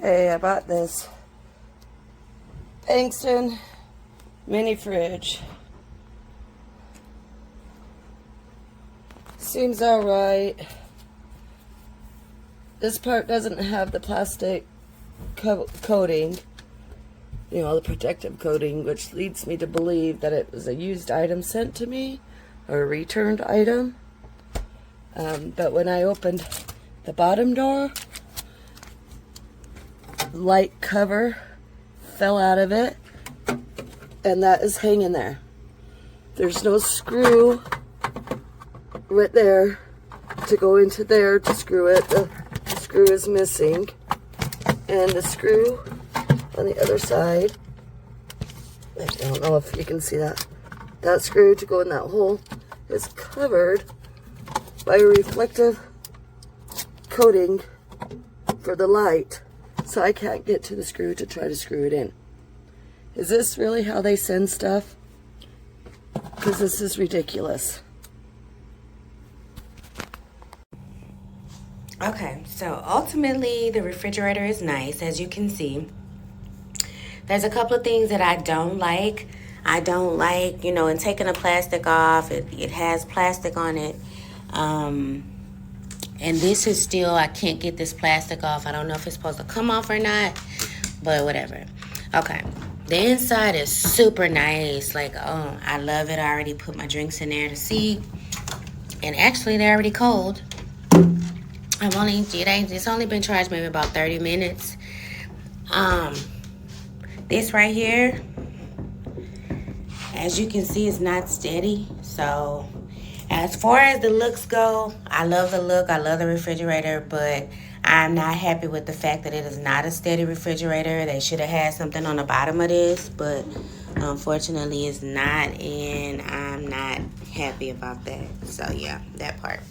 Okay, I bought this BANGSON mini fridge. Seems alright. This part doesn't have the plastic coating, you know, the protective coating, which leads me to believe that it was a used item sent to me, or a returned item. But when I opened the bottom door, light cover fell out of it, and that is hanging there. There's no screw right there to go into there to screw it. The screw is missing, and the screw on the other side, I don't know if you can see that, that screw to go in that hole is covered by a reflective coating for the light, so I can't get to the screw to try to screw it in. Is this really how they send stuff? Because this is ridiculous. Okay, so ultimately the refrigerator is nice, as you can see. There's a couple of things that I don't like. I don't like, you know, in taking the plastic off, it has plastic on it. And this is still, I can't get this plastic off. I don't know if it's supposed to come off or not, but whatever. Okay, the inside is super nice. Like, oh, I love it. I already put my drinks in there to see. And actually, they're already cold. It's only been charged maybe about 30 minutes. This right here, as you can see, is not steady. So as far as the looks go, I love the look, I love the refrigerator, but I'm not happy with the fact that it is not a steady refrigerator. They should have had something on the bottom of this, but unfortunately it's not, and I'm not happy about that. So yeah, that part.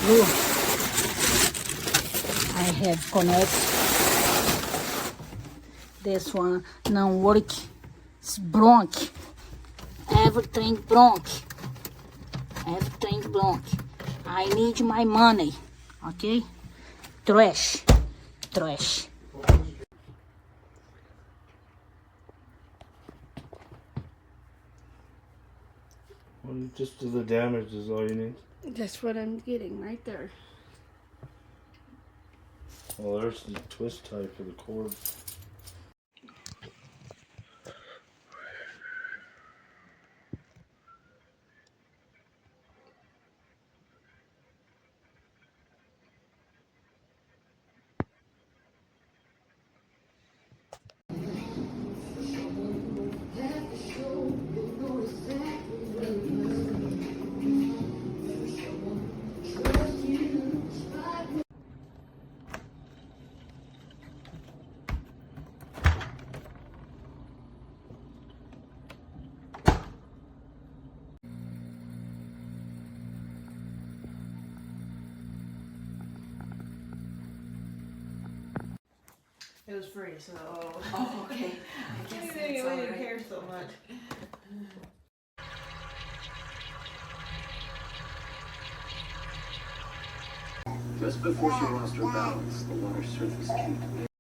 Look, I have connect. This one not work. It's blank. Everything blank. Everything blank. I need my money. Okay? Trash. Trash. Well, just do the damage is all you need. That's what I'm getting right there. Well, there's the twist type for the cord. It was free, so. Oh, okay. I guess We didn't care so much. Just before she lost her balance, the water surface came to